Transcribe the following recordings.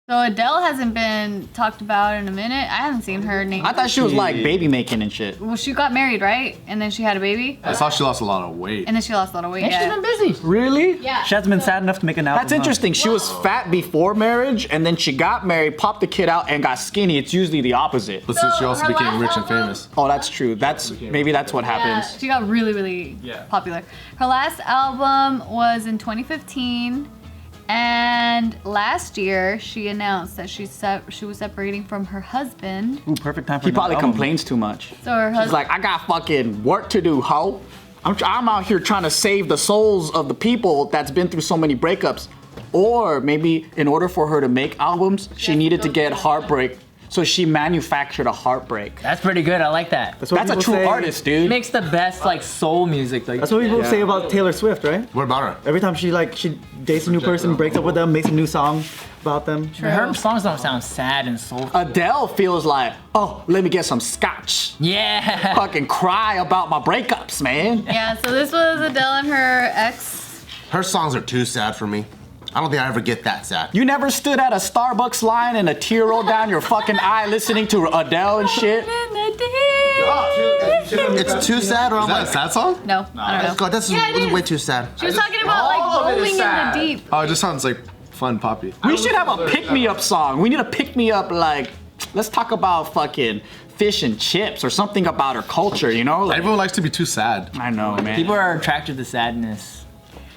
So Adele hasn't been talked about in a minute. I haven't seen her name. I thought she was like baby making and shit. Well, she got married, right? And then she had a baby. I saw she lost a lot of weight. And then she lost a lot of weight. And she's been busy. Really? Yeah. She hasn't been sad enough to make an album. That's interesting. She was fat before marriage, and then she got married, popped the kid out, and got skinny. It's usually the opposite. But since she So also her became last rich and album- famous. Oh, that's true. Maybe that's what happens. Yeah, she got really popular. Her last album was in 2015. And last year, she announced that she was separating from her husband. Ooh, perfect time for He another probably album. complains too much. So her She's husband. like, I got fucking work to do, ho. I'm out here trying to save the souls of the people that's been through so many breakups. Or maybe in order for her to make albums, she needed to get heartbreak. So she manufactured a heartbreak. That's pretty good. I like that. That's a people true say. artist, dude. Makes the best like soul music. Like That's what people say about Taylor Swift, right? What about her? Every time she dates a new person, breaks up with them, makes a new song about them. her songs don't sound sad and soulful. Adele feels like, oh, let me get some scotch. Yeah. Fucking cry about my breakups, man. Yeah, so this was Adele and her ex. Her songs are too sad for me. I don't think I ever get that sad. You never stood at a Starbucks line and a tear rolled down your fucking eye listening to Adele and shit? It's too sad, or Is I'm that a like, sad song? No, I don't know. God, that's Yeah, it is. way too sad. She was talking about like all of it is rolling in sad. the deep. Oh, it just sounds like fun poppy. We should have a pick-me-up song. We need a pick-me-up, like, let's talk about fucking fish and chips or something about her culture, you know? Like, Everyone likes to be too sad. I know, man. People are attracted to sadness.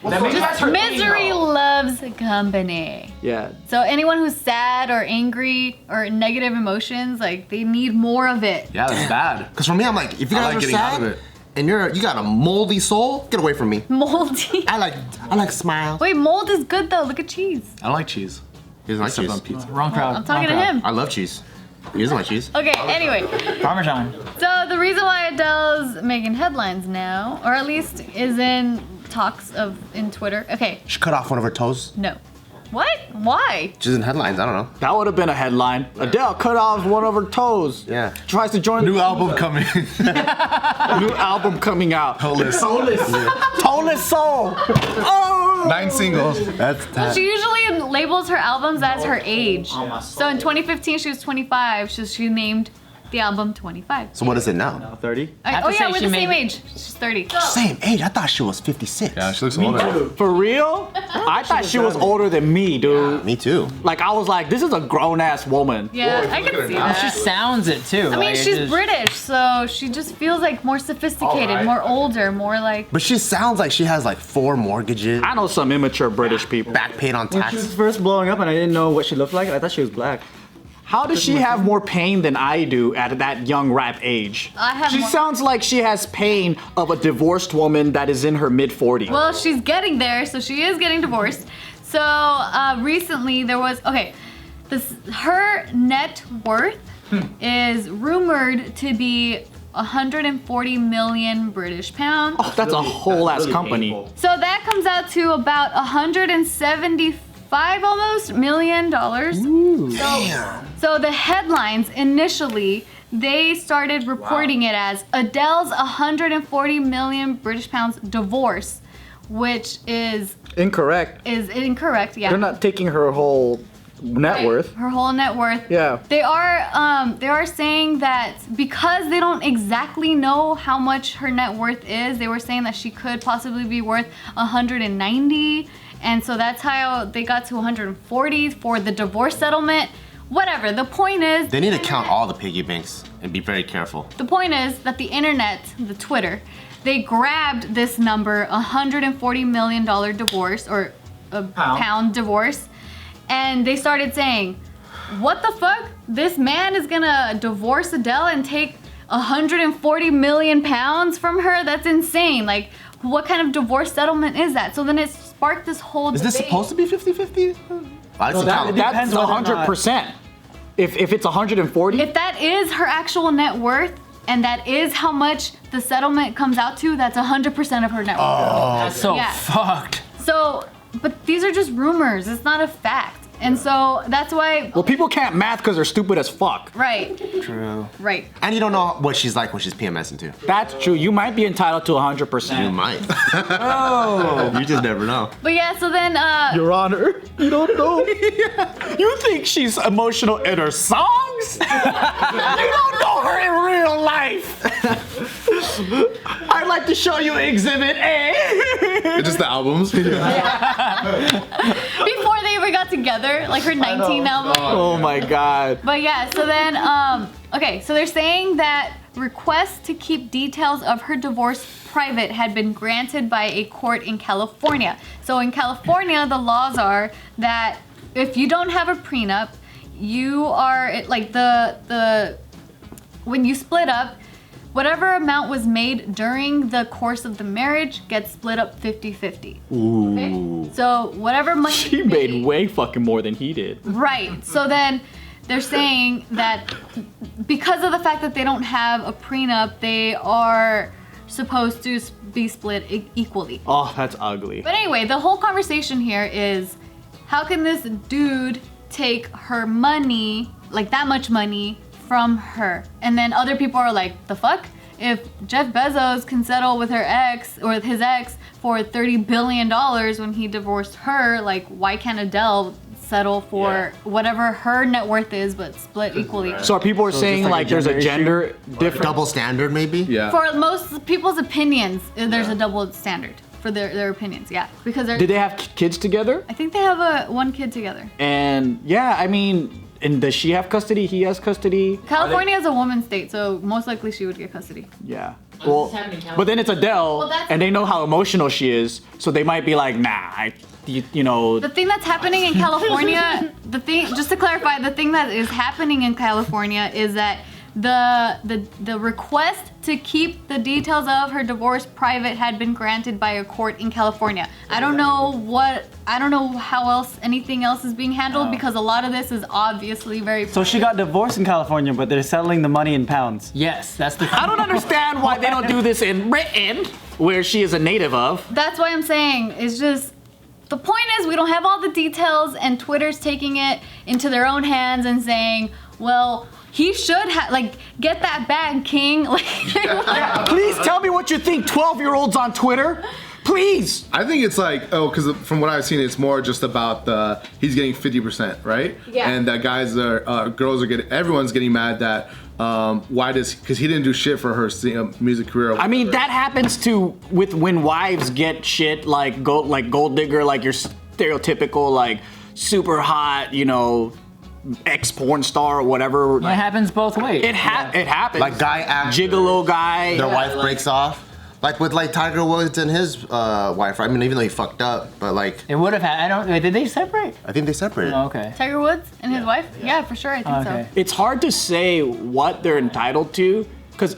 Misery loves company. Yeah. So anyone who's sad or angry or negative emotions, like they need more of it. Yeah, that's bad. Because for me, I'm like, if you I guys like are getting out sad of it. and you got a moldy soul, get away from me. Moldy. I like smiles. Wait, mold is good though. Look at cheese. I don't like cheese. He doesn't like Except cheese. on pizza. Wrong crowd. I'm talking to wrong crowd. him. I love cheese. He doesn't like cheese. Okay, anyway. Parmesan. So the reason why Adele's making headlines now, or at least is in talks in Twitter. Okay, She cut off one of her toes. no. What? Why? She's in headlines. I don't know. That would have been a headline. Adele cut off one of her toes. Yeah. Tries to join New album coming. New album coming out. Toeless. Toeless Soul. Oh! 9 singles. That's Well, she usually labels her albums as her age. So in 2015 she was 25, so she named the album 25. So what is it now? 30? have Oh to yeah, say we're she the made same it- age. She's 30. Same age. I thought she was 56. Yeah, she looks older. For real? I thought she was older than me, dude. Me too. Like, I was like, this is a grown-ass woman. Yeah, I can see that. She sounds it too. I mean, she's British, so she just feels like more sophisticated, more older, more like. But she sounds like she has like 4 mortgages, I know some immature British people. back paid on When she was taxes. first blowing up and I didn't know what she looked like, I thought she was black. How does she have more pain than I do at that young rap age? I have She more- sounds like she has pain of a divorced woman that is in her mid-40s. Well, she's getting there, so she is getting divorced. So recently there was her net worth is rumored to be 140 million British pounds. Oh, that's a whole ass company. So that comes out to about 175 almost million dollars. So the headlines initially they started reporting it as Adele's 140 million British pounds divorce, which is Incorrect. incorrect. Yeah. They're not taking her whole net worth. Her whole net worth. Yeah. They are saying that because they don't exactly know how much her net worth is, they were saying that she could possibly be worth 190, and so that's how they got to 140 for the divorce settlement. Whatever. The point is, They need to count all the piggy banks and be very careful. the point is that the internet, the Twitter, they grabbed this number, $140 million divorce or a pound divorce, and they started saying, what the fuck? This man is gonna divorce Adele and take 140 million pounds from her? That's insane. Like, what kind of divorce settlement is that? So then it sparked this whole Is debate. this supposed to be 50-50? I like to count. That's depends whether or not- 100%. If it's 140, If that is her actual net worth, and that is how much the settlement comes out to, that's 100% of her net worth. That's so Yeah. fucked. So, but these are just rumors. It's not a fact. And so that's why. Well, people can't math because they're stupid as fuck. Right. True. Right. And you don't know what she's like when she's PMSing too. That's true. You might be entitled to 100%. You might. Oh. You just never know. But yeah, so then Your Honor, you don't know. You think she's emotional in her songs? You don't know her in real life. I'd like to show you Exhibit A. It's just the albums. before they ever got together, like her 19 album. Oh my god. But yeah, so then okay, so they're saying that requests to keep details of her divorce private had been granted by a court in California. So in California, the laws are that if you don't have a prenup, you are like when you split up, whatever amount was made during the course of the marriage gets split up 50-50. Ooh. Okay? So whatever money She you made way fucking more than he did. right. So then they're saying that because of the fact that they don't have a prenup, they are supposed to be split equally. Oh, that's ugly. But anyway, the whole conversation here is how can this dude take her money, like that much money, from her? And then other people are like, the fuck? If Jeff Bezos can settle with her ex or with his ex for $30 billion when he divorced her, like why can't Adele settle for whatever her net worth is but split equally? So are people saying like like a there's a gender gender difference? Double standard, maybe? Yeah. For most people's opinions, there's a double standard for their opinions, yeah. Because they're, Did they have kids together? I think they have one kid together. And yeah, I mean, and does she have custody? He has custody? California is a woman's state, so most likely she would get custody. Yeah. Well, but then it's Adele, that's- and they know how emotional she is, so they might be like, nah, you know. The thing that's happening in California, just to clarify, the thing that is happening in California is that the request to keep the details of her divorce private had been granted by a court in California. I don't know how else anything else is being handled because a lot of this is obviously very. So she got divorced in California, but they're settling the money in pounds. Yes, that's the. I don't understand why they don't do this in Britain, where she is a native of. That's why I'm saying it's just. The point is we don't have all the details, and Twitter's taking it into their own hands and saying, well, he should have, like, get that bag, king. Like, Please tell me what you think, 12-year-olds on Twitter. Please. I think it's like, because from what I've seen, it's more just about he's getting 50%, right? Yeah. And that girls are getting, everyone's getting mad that because he didn't do shit for her music career. I mean, that happens when wives get shit like gold digger, like your stereotypical like super hot, ex porn star or whatever. It happens both ways. It happens. Like guy actors, gigolo guy. their wife breaks off. Like with Tiger Woods and his wife. I mean, even though he fucked up, but like It would have had. Did they separate? I think they separated. Oh, okay. Tiger Woods and his wife? Yeah, for sure, I think Okay. so. It's hard to say what they're entitled to because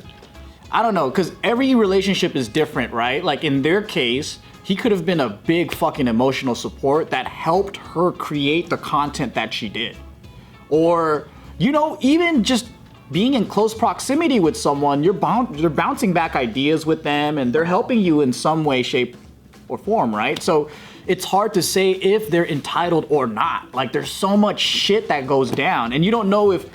I don't know, because every relationship is different, right? Like in their case, he could have been a big fucking emotional support that helped her create the content that she did. Or, even just being in close proximity with someone, you're bouncing back ideas with them and they're helping you in some way, shape, or form, right? So it's hard to say if they're entitled or not. Like there's so much shit that goes down and you don't know if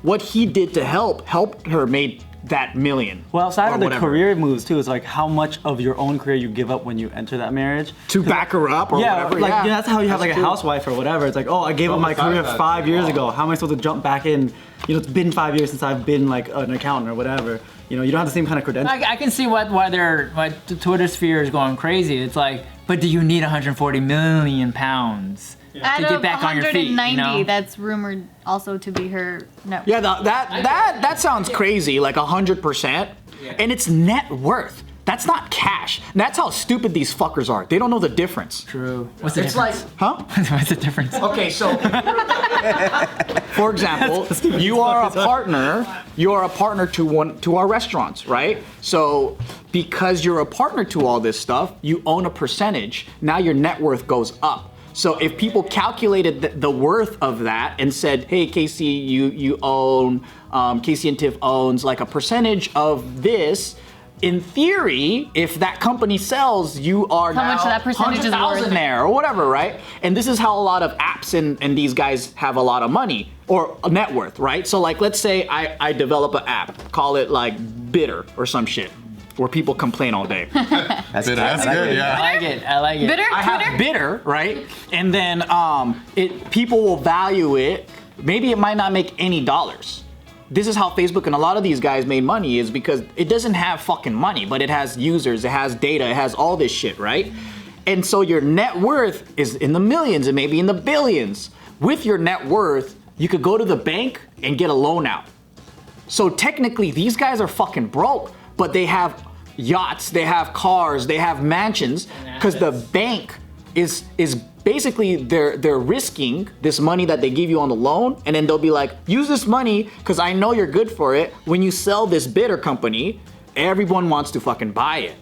what he did to helped her made that million. Well, outside or of the whatever. career moves too, it's like how much of your own career you give up when you enter that marriage. To back her up or whatever. Like that's how you have like a housewife or whatever. It's like, oh, I gave up my career 5 years ago. How am I supposed to jump back in? It's been 5 years since I've been like an accountant or whatever. You don't have the same kind of credentials. I can see why the Twitter sphere is going crazy. It's like, but do you need 140 million pounds Out to of get back on your feet? 190, that's rumored also to be her net worth. Yeah, that sounds crazy, like 100%. And it's net worth. That's not cash. That's how stupid these fuckers are. They don't know the difference. True. What's the difference? Huh? What's the difference? Okay, so for example, you are a partner. You are a partner to our restaurants, right? So because you're a partner to all this stuff, you own a percentage. Now your net worth goes up. So if people calculated the worth of that and said, hey, Casey, you own, Casey and Tiff owns like a percentage of this, in theory, if that company sells, you are How now much that percentage is 100,000 worth. there or whatever, right? And this is how a lot of apps and these guys have a lot of money or a net worth, right? So like, let's say I develop an app, call it like Bitter or some shit, where people complain all day. That's Good, that's good. good, yeah. I like it. Bitter? I have Bitter, right? And then people will value it. Maybe it might not make any dollars. This is how Facebook and a lot of these guys made money, is because it doesn't have fucking money, but it has users, it has data, it has all this shit, right? And so your net worth is in the millions and maybe in the billions. With your net worth, you could go to the bank and get a loan out. So technically, these guys are fucking broke, but they have yachts, they have cars, they have mansions, because the bank is basically they're risking this money that they give you on the loan, and then they'll be like, use this money because I know you're good for it. When you sell this Bitter company, everyone wants to fucking buy it,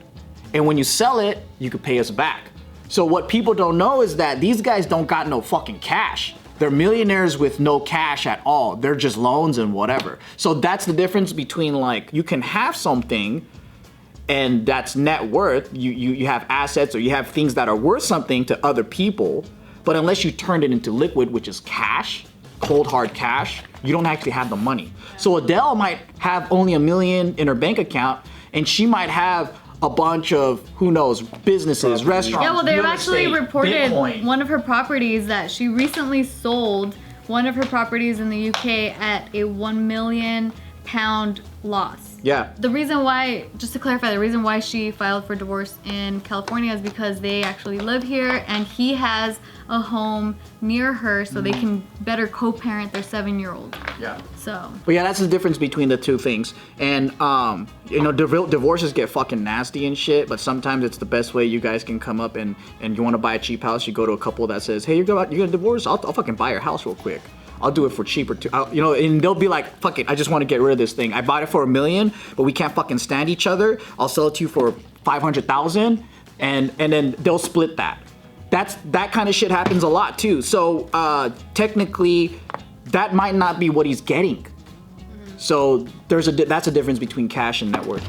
and when you sell it, you could pay us back. So what people don't know is that these guys don't got no fucking cash. They're millionaires with no cash at all. They're just loans and whatever. So that's the difference between, like, you can have something and that's net worth. You have assets or you have things that are worth something to other people, but unless you turned it into liquid, which is cash, cold hard cash, you don't actually have the money. So Adele might have only $1 million in her bank account, and she might have a bunch of, who knows, businesses, restaurants. Yeah, well, they've real actually estate, reported Bitcoin. one of her properties that she recently sold one of her properties in the UK at a £1 million loss. Yeah. The reason why, just to clarify, the reason why she filed for divorce in California is because they actually live here and he has a home near her so they can better co-parent their 7-year-old. Yeah. So. But yeah, that's the difference between the two things. And you know, divorces get fucking nasty and shit, but sometimes it's the best way you guys can come up and you want to buy a cheap house, you go to a couple that says, hey, you're gonna divorce? I'll fucking buy your house real quick. I'll do it for cheaper too. You know, and they'll be like, fuck it, I just want to get rid of this thing. I bought it for $1 million, but we can't fucking stand each other. I'll sell it to you for 500,000, and then they'll split that. That kind of shit happens a lot too. So technically, that might not be what he's getting. So that's a difference between cash and net worth.